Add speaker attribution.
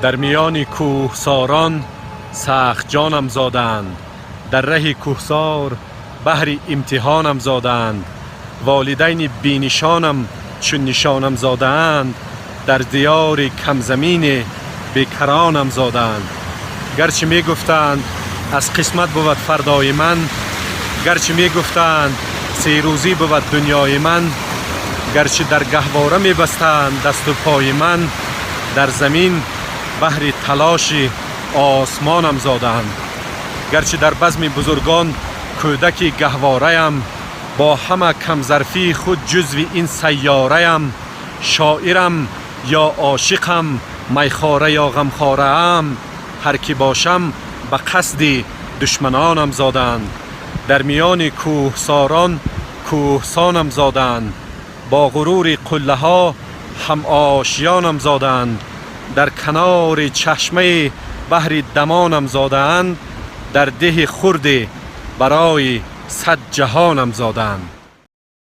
Speaker 1: در میان کوهساران سخت جانم زادند، در ره کوهسار بهر امتحانم زادند. والدین بینشانم چون نشانم زادند، در دیار کمزمین بیکرانم زادند. گرچه می گفتند از قسمت بود فردای من، گرچه می گفتند سی روزی بود دنیای من، گرچه در گهواره می بستند دست و پای من، در زمین بهر تلاش آسمانم زادند. گرچه در بزم بزرگان کودک گهواره‌ام، با همه کم ظرفی خود جزو این سیاره‌ام. شاعرم یا عاشقم، میخواره یا غمخواره ام، هر کی باشم به قصد دشمنانم زادند. در میان کوهساران کوهسانم زادند، با غرور قله ها هم آشیانم زادند. در کنار چشمه بحر دمانم زادند، در ده خرد برای 100 جهانم زادند.